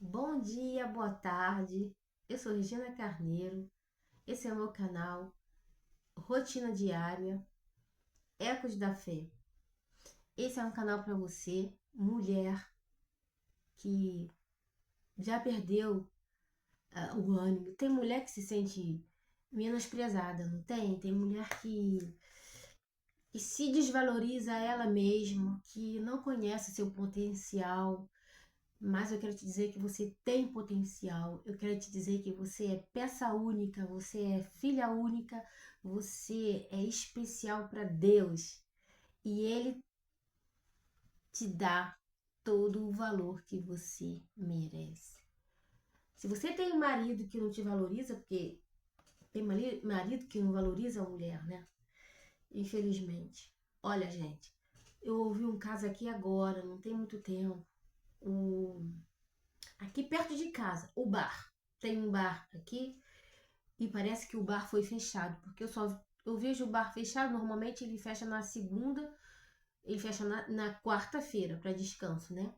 Bom dia, boa tarde. Eu sou Regina Carneiro. Esse é o meu canal Rotina Diária, Ecos da Fé. Esse é um canal para você, mulher que já perdeu o ânimo. Tem mulher que se sente menosprezada, não tem? Tem mulher que se desvaloriza ela mesma, que não conhece seu potencial. Mas eu quero te dizer que você tem potencial. Eu quero te dizer que você é peça única, você é filha única, você é especial para Deus. E Ele te dá todo o valor que você merece. Se você tem um marido que não te valoriza, porque tem marido que não valoriza a mulher, né? Infelizmente. Olha, gente, eu ouvi um caso aqui agora, não tem muito tempo. O Aqui perto de casa, o bar. Tem um bar aqui e parece que o bar foi fechado, porque eu vejo o bar fechado, normalmente ele fecha na segunda, ele fecha na quarta-feira para descanso, né?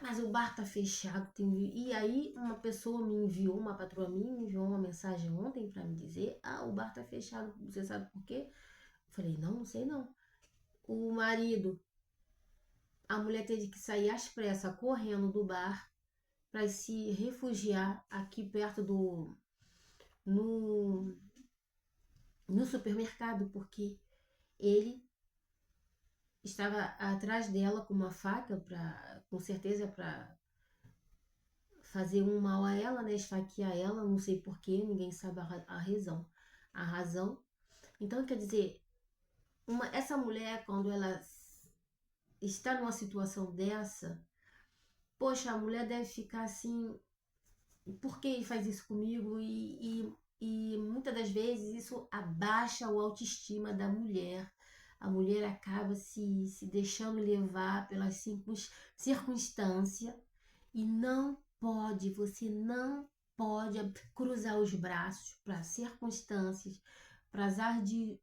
Mas o bar tá fechado, e aí uma pessoa me enviou, uma patroa minha me enviou uma mensagem ontem para me dizer: "Ah, o bar tá fechado, você sabe por quê?" Eu falei: "Não, não sei não." O marido, a mulher teve que sair às pressas correndo do bar para se refugiar aqui perto do no, no supermercado, porque ele estava atrás dela com uma faca para, com certeza, para fazer um mal a ela, né, esfaquear ela, não sei porquê, ninguém sabe a razão. Então, quer dizer, essa mulher, quando ela está numa situação dessa, poxa, a mulher deve ficar assim: por que ele faz isso comigo? E muitas das vezes isso abaixa o autoestima da mulher. A mulher acaba se deixando levar pelas circunstâncias e você não pode cruzar os braços para circunstâncias, para as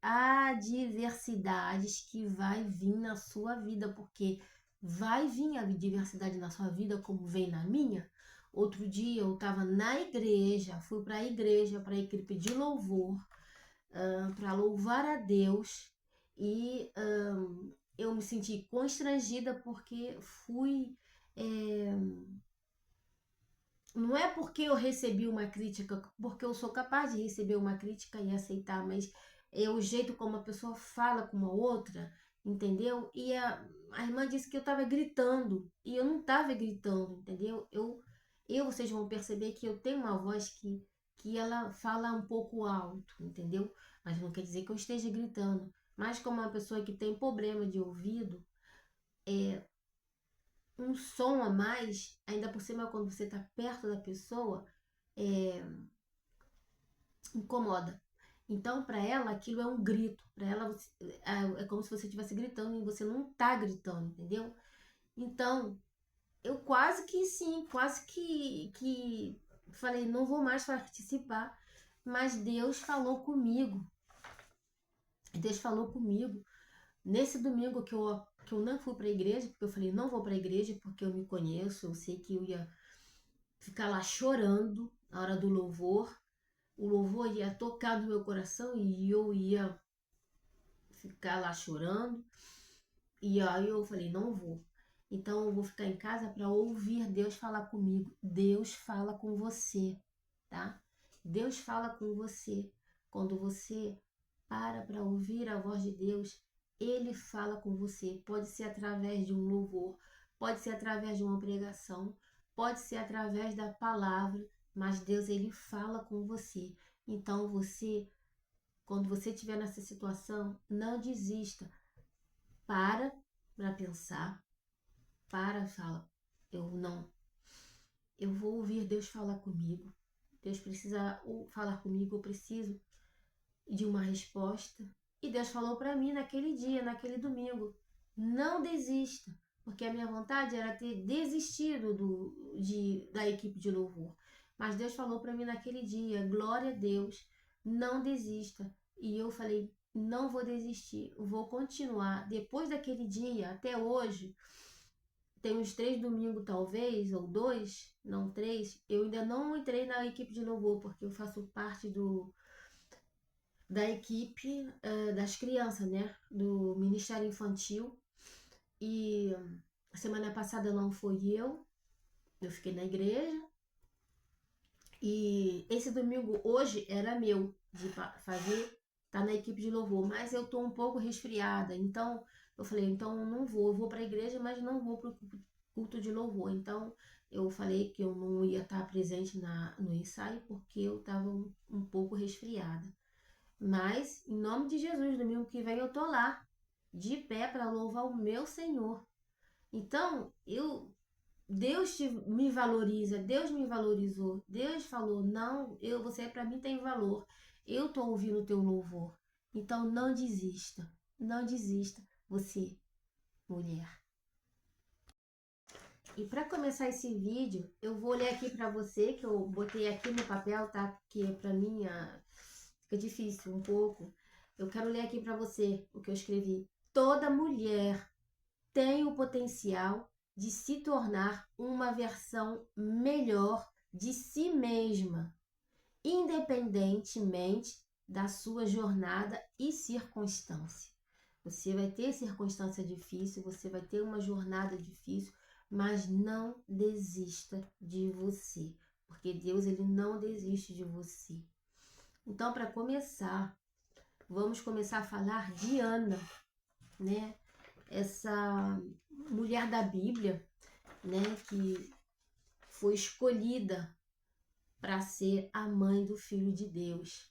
adversidades que vai vir na sua vida, porque vai vir a diversidade na sua vida como vem na minha. Outro dia eu estava na igreja, fui para a igreja, para a equipe de louvor, para louvar a Deus e eu me senti constrangida porque fui. é, não é porque eu recebi uma crítica, porque eu sou capaz de receber uma crítica e aceitar, mas é o jeito como a pessoa fala com uma outra, entendeu? E a irmã disse que eu estava gritando, e eu não estava gritando, entendeu? Vocês vão perceber que eu tenho uma voz que ela fala um pouco alto, entendeu? Mas não quer dizer que eu esteja gritando. Mas como uma pessoa que tem problema de ouvido, um som a mais, ainda por cima quando você está perto da pessoa, é, incomoda. Então, para ela, aquilo é um grito. Para ela, é como se você estivesse gritando e você não tá gritando, entendeu? Então, eu quase que sim, quase que falei: não vou mais participar. Mas Deus falou comigo. Deus falou comigo. Nesse domingo que eu não fui para a igreja, porque eu falei: não vou para a igreja porque eu me conheço, eu sei que eu ia ficar lá chorando na hora do louvor. O louvor ia tocar no meu coração e eu ia ficar lá chorando. E aí eu falei: não vou. Então eu vou ficar em casa para ouvir Deus falar comigo. Deus fala com você, tá? Deus fala com você. Quando você para ouvir a voz de Deus, Ele fala com você. Pode ser através de um louvor, pode ser através de uma pregação, pode ser através da palavra, mas Deus, Ele fala com você. Então quando você estiver nessa situação, não desista. Para pensar, fala: eu não, eu vou ouvir Deus falar comigo. Deus precisa falar comigo, eu preciso de uma resposta. E Deus falou para mim naquele dia, naquele domingo: não desista, porque a minha vontade era ter desistido da equipe de louvor. Mas Deus falou para mim naquele dia: glória a Deus, não desista. E eu falei: não vou desistir, vou continuar. Depois daquele dia até hoje, tem uns 3 domingos talvez, ou 2, não 3, eu ainda não entrei na equipe de louvor, porque eu faço parte da equipe das crianças, né? Do Ministério Infantil. E semana passada não foi eu fiquei na igreja. E esse domingo hoje era meu de fazer, tá na equipe de louvor, mas eu tô um pouco resfriada, então eu falei, então eu não vou, eu vou para a igreja, mas não vou pro culto de louvor. Então eu falei que eu não ia estar presente no ensaio porque eu estava um pouco resfriada. Mas em nome de Jesus, domingo que vem eu tô lá, de pé para louvar o meu Senhor. Então, me valoriza, Deus me valorizou. Deus falou: "Não, você para mim tem valor. Eu tô ouvindo o teu louvor". Então não desista. Não desista, você, mulher. E para começar esse vídeo, eu vou ler aqui para você que eu botei aqui no papel, tá? Porque para mim fica difícil um pouco. Eu quero ler aqui para você o que eu escrevi. Toda mulher tem o potencial de se tornar uma versão melhor de si mesma, independentemente da sua jornada e circunstância. Você vai ter circunstância difícil, você vai ter uma jornada difícil, mas não desista de você, porque Deus ele não desiste de você. Então, para começar, vamos começar a falar de Ana, né? Essa mulher da Bíblia, né, que foi escolhida para ser a mãe do Filho de Deus.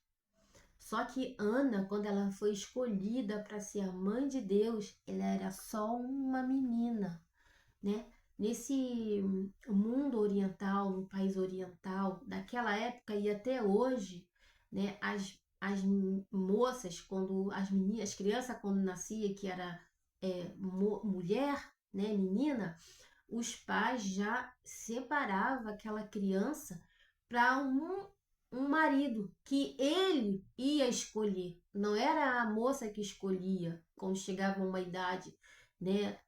Só que Ana, quando ela foi escolhida para ser a mãe de Deus, ela era só uma menina, né? Nesse mundo oriental, no país oriental, daquela época e até hoje, né, as moças, quando as meninas, as crianças quando nascia, que era mulher, né, menina, os pais já separavam aquela criança para um marido que ele ia escolher. Não era a moça que escolhia quando chegava uma idade, né,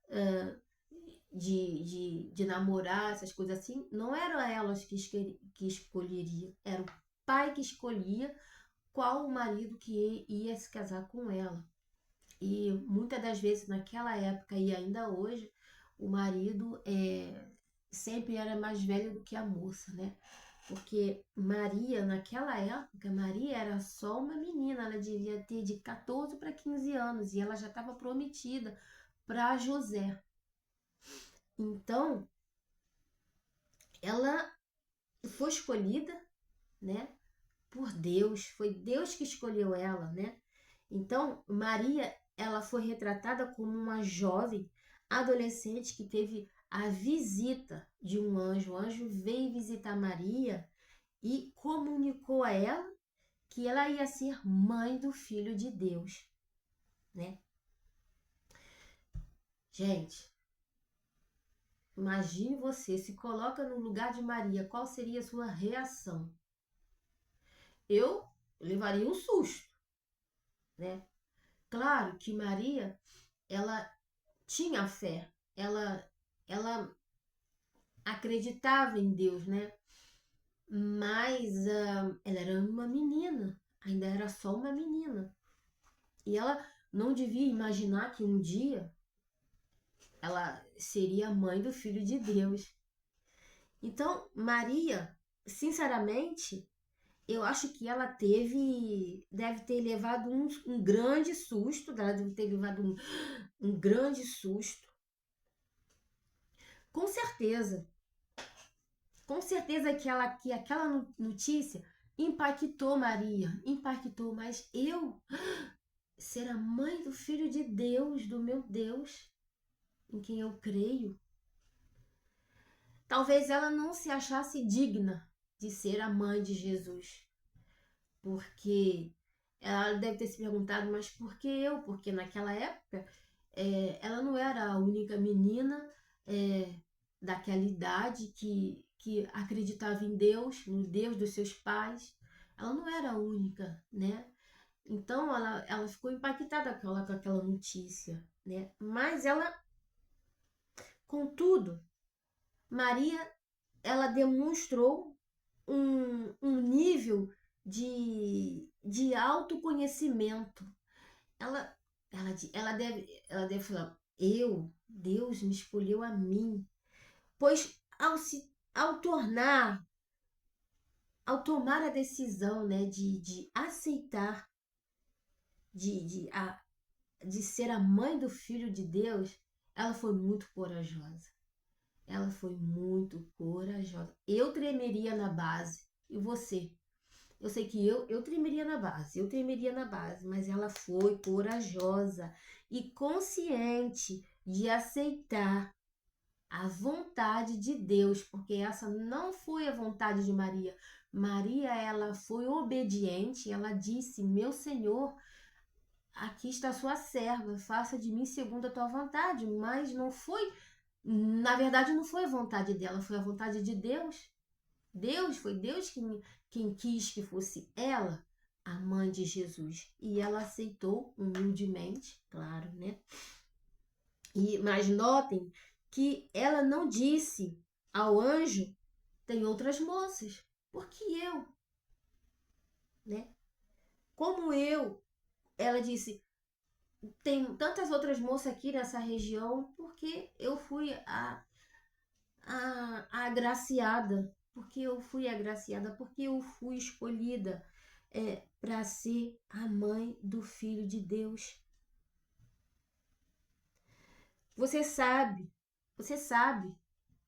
de namorar, essas coisas assim. Não eram elas que escolheriam, era o pai que escolhia qual o marido que ia se casar com ela. E muitas das vezes naquela época e ainda hoje, o marido sempre era mais velho do que a moça, né? Porque Maria, naquela época, Maria era só uma menina, ela devia ter de 14 para 15 anos e ela já estava prometida para José. Então, ela foi escolhida, né, por Deus, foi Deus que escolheu ela, né? Então, Maria, ela foi retratada como uma jovem adolescente que teve a visita de um anjo. O anjo veio visitar Maria e comunicou a ela que ela ia ser mãe do Filho de Deus, né? Gente, imagine você, se coloca no lugar de Maria, qual seria a sua reação? Eu levaria um susto, né? Claro que Maria, ela tinha fé, ela acreditava em Deus, né? Mas ela era uma menina, ainda era só uma menina. E ela não devia imaginar que um dia ela seria a mãe do Filho de Deus. Então, Maria, sinceramente, eu acho que ela deve ter levado um grande susto, ela deve ter levado um grande susto. Com certeza, que aquela notícia impactou Maria, impactou, mas eu ser a mãe do Filho de Deus, do meu Deus, em quem eu creio, talvez ela não se achasse digna de ser a mãe de Jesus, porque ela deve ter se perguntado, mas por que eu? Porque naquela época ela não era a única menina daquela idade que acreditava em Deus, no Deus dos seus pais. Ela não era a única, né? Então ela ficou impactada com aquela notícia, né? Mas ela Contudo, Maria, ela demonstrou um nível de autoconhecimento. Ela deve falar, Deus me escolheu a mim. Pois ao tomar a decisão, né, de aceitar, de ser a mãe do Filho de Deus, ela foi muito corajosa. Ela foi muito corajosa. Eu tremeria na base. E você? Eu sei que eu tremeria na base. Eu tremeria na base. Mas ela foi corajosa e consciente de aceitar a vontade de Deus. Porque essa não foi a vontade de Maria. Maria, ela foi obediente. Ela disse, meu Senhor, aqui está a sua serva. Faça de mim segundo a tua vontade. Mas não foi... Na verdade, não foi a vontade dela, foi a vontade de Deus. Foi Deus quem quis que fosse ela a mãe de Jesus. E ela aceitou humildemente, claro, né? Mas notem que ela não disse ao anjo, tem outras moças, porque eu, né? Como eu, ela disse, tem tantas outras moças aqui nessa região, porque eu fui a agraciada, porque eu fui escolhida para ser a mãe do Filho de Deus. Você sabe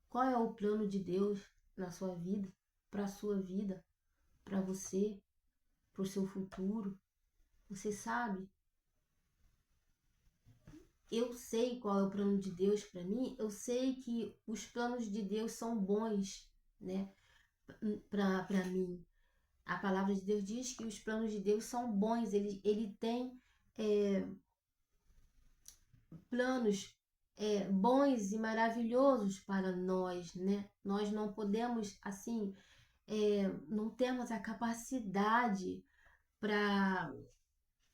qual é o plano de Deus na sua vida, para a sua vida, para você, para o seu futuro? Você sabe? Eu sei qual é o plano de Deus para mim, eu sei que os planos de Deus são bons, né, para mim. A palavra de Deus diz que os planos de Deus são bons, ele tem planos bons e maravilhosos para nós, né? Nós não podemos, assim, não temos a capacidade para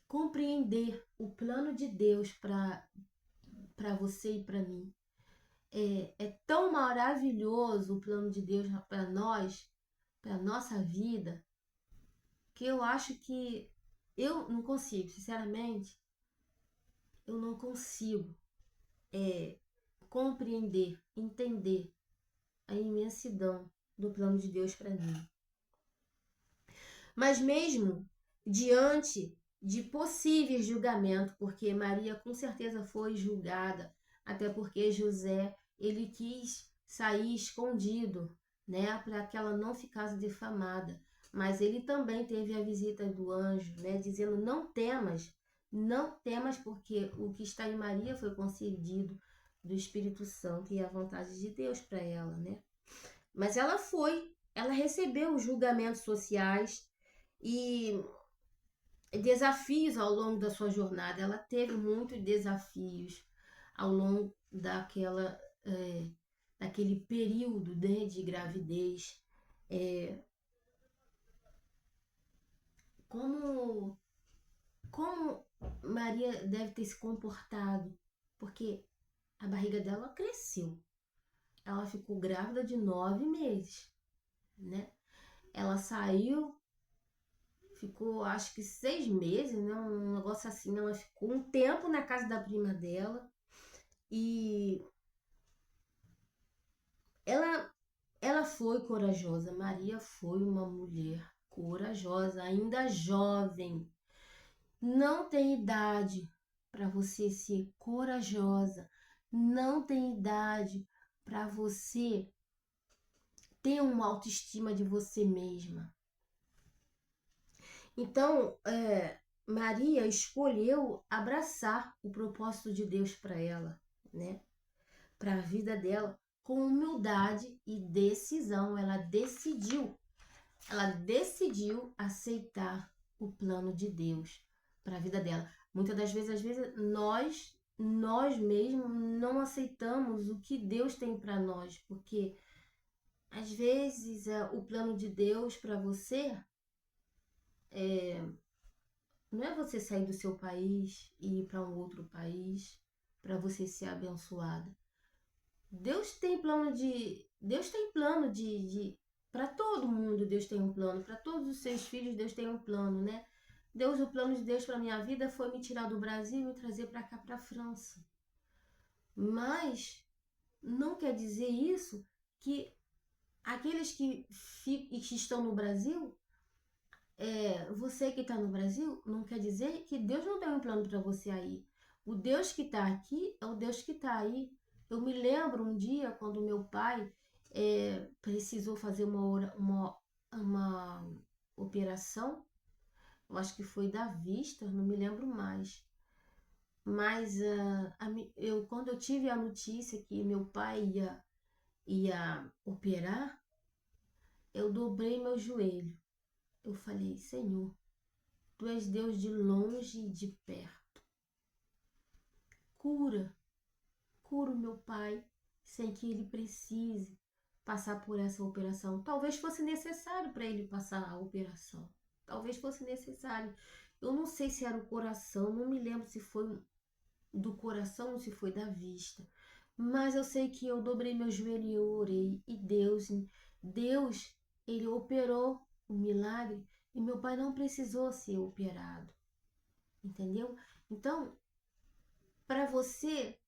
compreender o plano de Deus para você e para mim. É tão maravilhoso o plano de Deus para nós, para nossa vida, que eu acho que eu não consigo, sinceramente, eu não consigo compreender, entender a imensidão do plano de Deus para mim. Mas mesmo diante de possíveis julgamentos, porque Maria com certeza foi julgada, até porque José, ele quis sair escondido, né, para que ela não ficasse defamada. Mas ele também teve a visita do anjo, né, dizendo: não temas, porque o que está em Maria foi concedido do Espírito Santo e a vontade de Deus para ela, né? Mas ela recebeu julgamentos sociais e desafios ao longo da sua jornada. Ela teve muitos desafios ao longo daquele período, né, de gravidez. Como Maria deve ter se comportado, porque a barriga dela cresceu. Ela ficou grávida de 9 meses, né? Ela saiu, ficou acho que 6 meses, né? Um negócio assim. Ela ficou um tempo na casa da prima dela e ela foi corajosa. Maria foi uma mulher corajosa, ainda jovem. Não tem idade para você ser corajosa. Não tem idade para você ter uma autoestima de você mesma. Então, Maria escolheu abraçar o propósito de Deus para ela, né? Para a vida dela, com humildade e decisão. Ela decidiu aceitar o plano de Deus para a vida dela. Muitas das vezes, às vezes, nós mesmos não aceitamos o que Deus tem para nós, porque às vezes o plano de Deus para você não é você sair do seu país e ir para um outro país para você ser abençoada. Deus tem plano para todo mundo, Deus tem um plano, para todos os seus filhos, Deus tem um plano, né? O plano de Deus para minha vida foi me tirar do Brasil e me trazer para cá, para a França. Mas não quer dizer isso que aqueles que estão no Brasil, você que está no Brasil, não quer dizer que Deus não tem um plano para você aí. O Deus que está aqui é o Deus que está aí. Eu me lembro um dia quando meu pai precisou fazer uma operação, eu acho que foi da vista, não me lembro mais. Mas quando eu tive a notícia que meu pai ia operar, eu dobrei meu joelho. Eu falei, Senhor, Tu és Deus de longe e de perto. Cura, cura o meu pai sem que ele precise passar por essa operação. Talvez fosse necessário para ele passar a operação. Talvez fosse necessário. Eu não sei se era o coração, não me lembro se foi do coração ou se foi da vista. Mas eu sei que eu dobrei meu joelho e eu orei. E Deus, ele operou o milagre e meu pai não precisou ser operado. Entendeu? Então, para você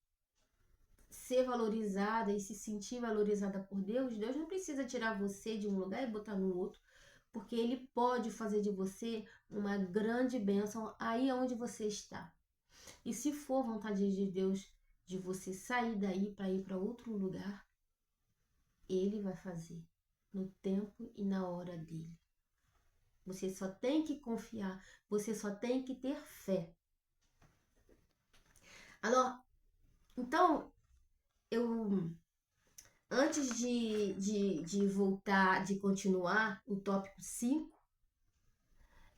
ser valorizada e se sentir valorizada por Deus, Deus não precisa tirar você de um lugar e botar no outro, porque Ele pode fazer de você uma grande bênção aí onde você está. E se for vontade de Deus de você sair daí para ir para outro lugar, Ele vai fazer no tempo e na hora dele. Você só tem que confiar, você só tem que ter fé. Então, antes de voltar, de continuar o tópico 5,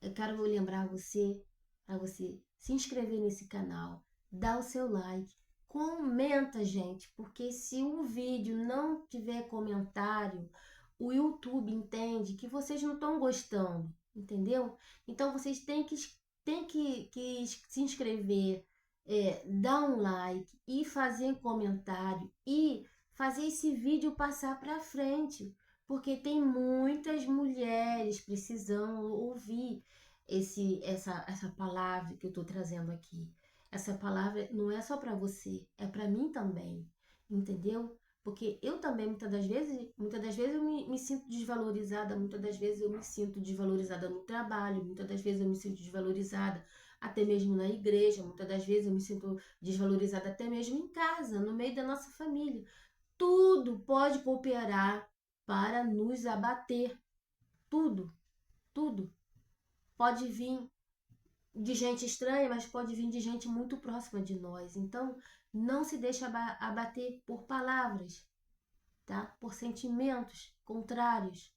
eu quero lembrar você, para você se inscrever nesse canal, dar o seu like, comenta, gente, porque se o vídeo não tiver comentário, o YouTube entende que vocês não estão gostando, entendeu? Então vocês têm que se inscrever, dar um like e fazer comentário e fazer esse vídeo passar para frente, porque tem muitas mulheres precisando ouvir essa palavra que eu estou trazendo aqui. Essa palavra não é só para você, é para mim também, entendeu? Porque eu também, muitas das vezes eu me sinto desvalorizada, muitas das vezes eu me sinto desvalorizada no trabalho, muitas das vezes eu me sinto desvalorizada até mesmo na igreja, muitas das vezes eu me sinto desvalorizada até mesmo em casa, no meio da nossa família. Tudo pode cooperar para nos abater. Tudo, tudo. Pode vir de gente estranha, mas pode vir de gente muito próxima de nós. Então, não se deixe abater por palavras, tá? Por sentimentos contrários.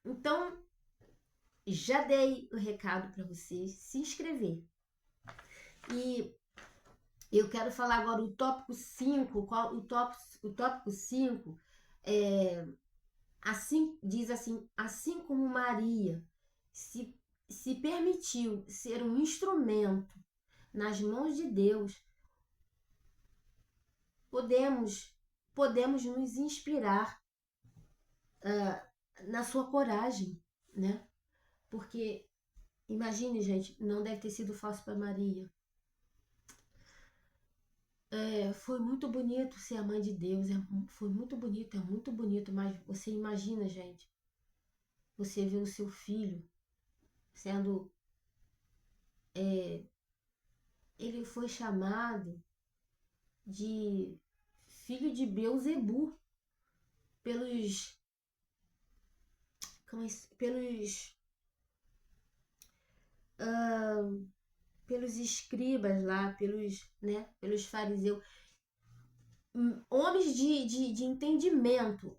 Então, já dei o recado para vocês se inscrever. E eu quero falar agora o tópico 5. O tópico 5 diz assim como Maria se permitiu ser um instrumento nas mãos de Deus, podemos nos inspirar na sua coragem, né? Porque, imagine, gente, não deve ter sido fácil para Maria. Foi muito bonito ser a mãe de Deus, foi muito bonito, mas você imagina, gente, você vê o seu filho sendo... ele foi chamado de filho de Beuzebu pelos pelos escribas lá, pelos fariseus, homens de entendimento,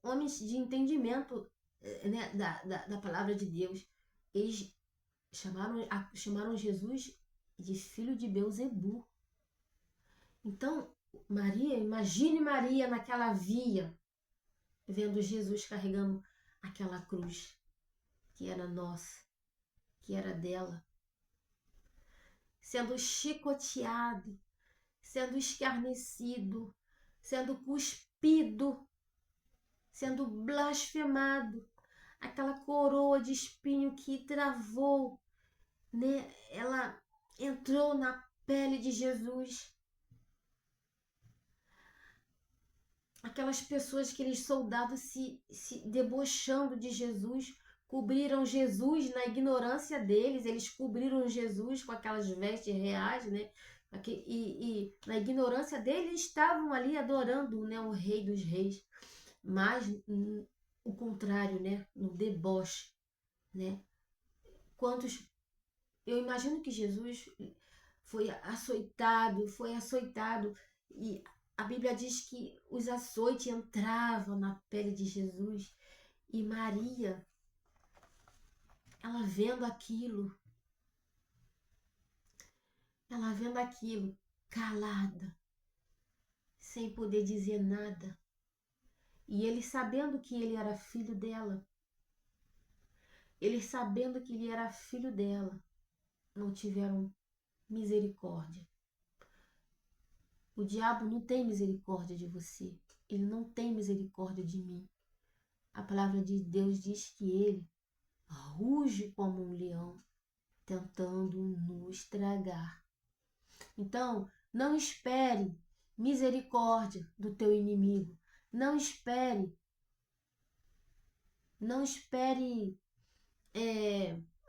né, da palavra de Deus. Eles chamaram Jesus de filho de Beuzebu. Então, imagine Maria naquela via, vendo Jesus carregando aquela cruz que era nossa, que era dela, sendo chicoteado, sendo escarnecido, sendo cuspido, sendo blasfemado, aquela coroa de espinho que travou, né? Ela entrou na pele de Jesus. Aquelas pessoas, aqueles soldados se debochando de Jesus, cobriram Jesus na ignorância deles, eles cobriram Jesus com aquelas vestes reais, né? E na ignorância deles estavam ali adorando, né, o Rei dos Reis, mas o contrário, né, no deboche, né? Quantos, eu imagino que Jesus foi açoitado e a Bíblia diz que os açoites entravam na pele de Jesus e Maria, ela vendo aquilo, calada, sem poder dizer nada. E ele sabendo que ele era filho dela, não tiveram misericórdia. O diabo não tem misericórdia de você. Ele não tem misericórdia de mim. A palavra de Deus diz que ele ruge como um leão, tentando nos tragar. Então, não espere misericórdia do teu inimigo. Não espere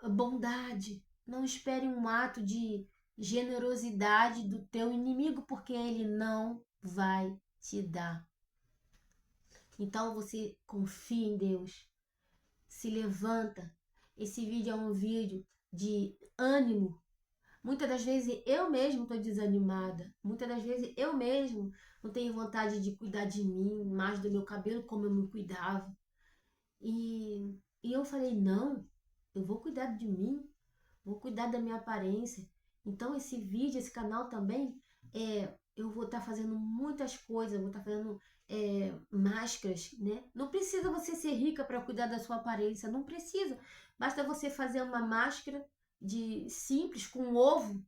bondade. Não espere um ato de generosidade do teu inimigo, porque ele não vai te dar. Então você confia em Deus, se levanta. Esse vídeo é um vídeo de ânimo. Muitas das vezes eu mesmo estou desanimada. Muitas das vezes eu mesmo não tenho vontade de cuidar de mim, mais do meu cabelo como eu me cuidava. E eu falei, não, eu vou cuidar de mim, vou cuidar da minha aparência. Então esse vídeo, esse canal também, eu vou estar fazendo muitas coisas, vou estar fazendo máscaras, né? Não precisa você ser rica para cuidar da sua aparência, não precisa. Basta você fazer uma máscara de simples, com ovo,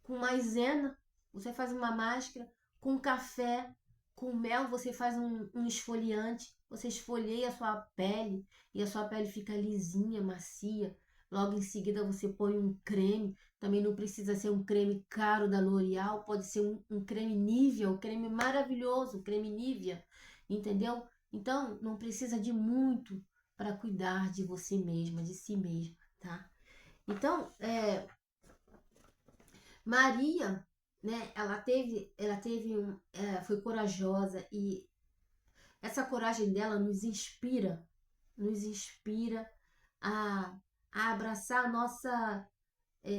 com maisena, você faz uma máscara, com café, com mel, você faz um esfoliante, você esfolia a sua pele e a sua pele fica lisinha, macia. Logo em seguida você põe um creme, também não precisa ser um creme caro da L'Oréal, pode ser um creme Nivea, um creme maravilhoso, um creme Nivea, entendeu? Então não precisa de muito para cuidar de você mesma, de si mesma, tá? Então, Maria, né, foi corajosa e essa coragem dela nos inspira a, a abraçar a nossa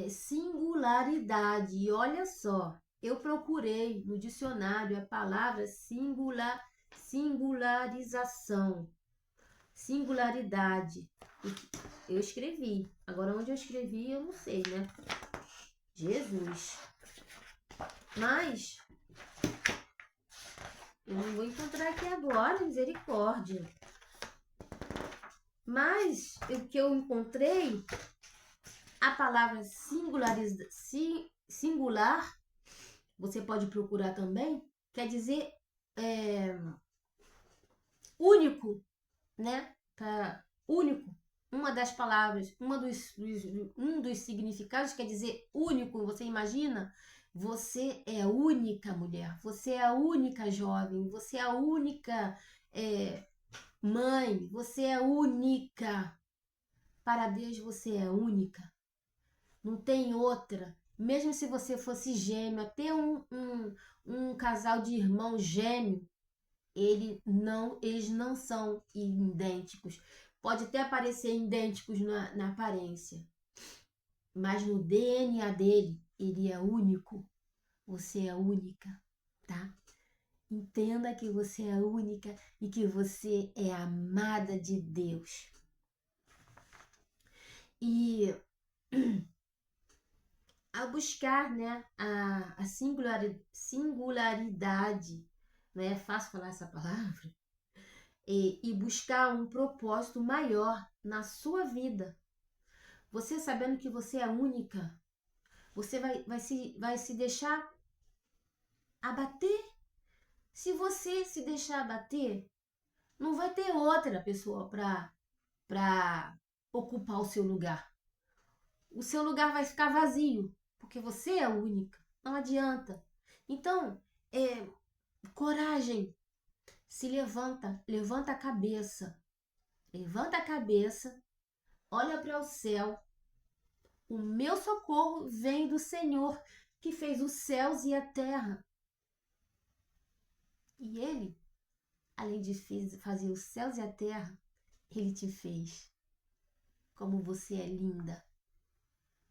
singularidade. E olha só, eu procurei no dicionário a palavra singularização, singularidade. Eu escrevi. Agora onde eu escrevi eu não sei, né? Jesus. Mas eu não vou encontrar aqui agora, misericórdia. Mas o que eu encontrei, a palavra singular, você pode procurar também, quer dizer único, né? Único. Uma das palavras, um dos significados quer dizer único. Você imagina? Você é a única mulher, você é a única jovem, você é a única mãe, você é única. Para Deus você é única. Não tem outra. Mesmo se você fosse gêmeo, até um casal de irmãos gêmeo, eles não são idênticos. Pode até parecer idênticos na aparência, mas no DNA dele, ele é único. Você é única, tá? Entenda que você é única e que você é amada de Deus. E ao buscar, né, a singularidade, não é fácil falar essa palavra, e buscar um propósito maior na sua vida. Você sabendo que você é única, você vai se deixar abater, Se você se deixar bater, não vai ter outra pessoa para ocupar o seu lugar. O seu lugar vai ficar vazio, porque você é única. Não adianta. Então, coragem. Se levanta, levanta a cabeça. Levanta a cabeça, olha para o céu. O meu socorro vem do Senhor, que fez os céus e a terra. E ele, além de fazer os céus e a terra, ele te fez. Como você é linda.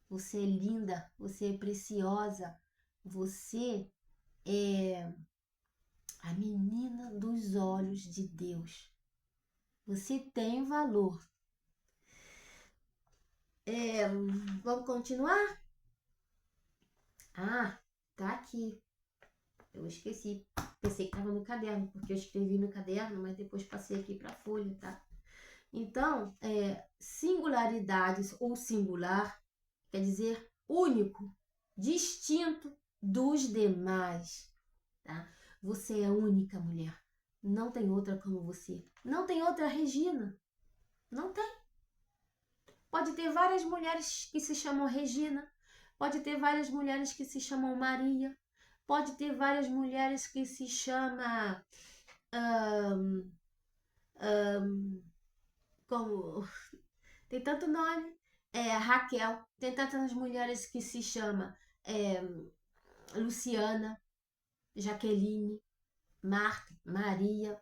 Você é linda, você é preciosa. Você é a menina dos olhos de Deus. Você tem valor. Vamos continuar? Ah, tá aqui. Eu esqueci. Pensei que estava no caderno, porque eu escrevi no caderno, mas depois passei aqui para a folha, tá? Então, singularidades ou singular quer dizer único, distinto dos demais, tá? Você é única, mulher. Não tem outra como você. Não tem outra Regina. Não tem. Pode ter várias mulheres que se chamam Regina. Pode ter várias mulheres que se chamam Maria. Pode ter várias mulheres que se chamam como tem tanto nome, Raquel, tem tantas mulheres que se chama Luciana, Jaqueline, Marta, Maria,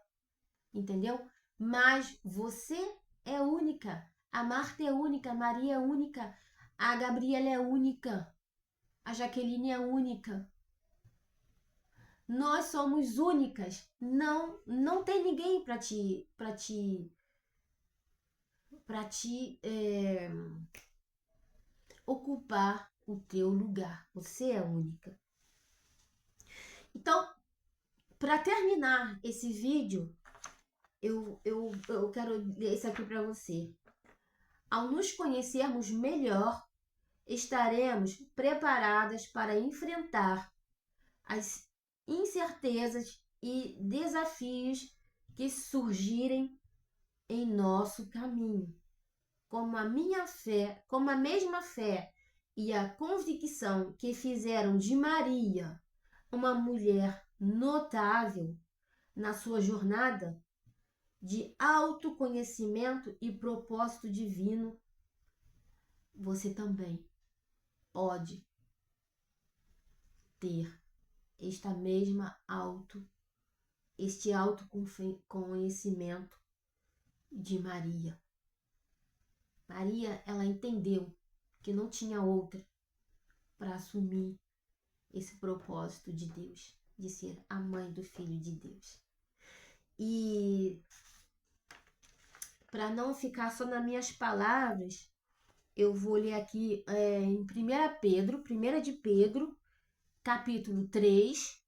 entendeu? Mas você é única, a Marta é única, a Maria é única, a Gabriela é única, a Jaqueline é única. Nós somos únicas, não tem ninguém para te ocupar o teu lugar. Você é única. Então, para terminar esse vídeo, eu quero ler isso aqui para você. Ao nos conhecermos melhor, estaremos preparadas para enfrentar as incertezas e desafios que surgirem em nosso caminho. Como a mesma fé e a convicção que fizeram de Maria uma mulher notável na sua jornada de autoconhecimento e propósito divino, você também pode ter este autoconhecimento de Maria. Maria, ela entendeu que não tinha outra para assumir esse propósito de Deus, de ser a mãe do Filho de Deus. E para não ficar só nas minhas palavras, eu vou ler aqui em 1 de Pedro, capítulo 3,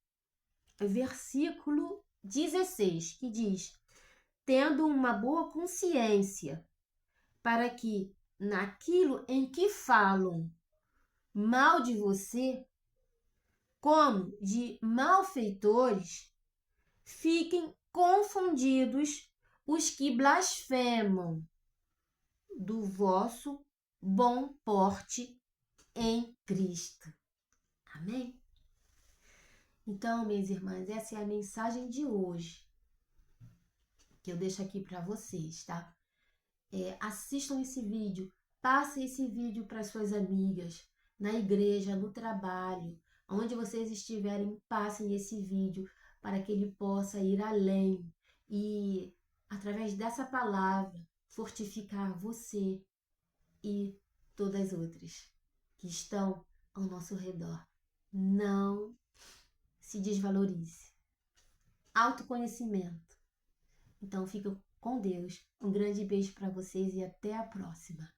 versículo 16, que diz: tendo uma boa consciência, para que naquilo em que falam mal de você, como de malfeitores, fiquem confundidos os que blasfemam do vosso bom porte em Cristo. Amém? Então, minhas irmãs, essa é a mensagem de hoje que eu deixo aqui para vocês, tá? Assistam esse vídeo, passem esse vídeo para suas amigas, na igreja, no trabalho, onde vocês estiverem, passem esse vídeo para que ele possa ir além e, através dessa palavra, fortificar você e todas as outras que estão ao nosso redor. Não se desvalorize. Autoconhecimento. Então, fica com Deus. Um grande beijo para vocês e até a próxima.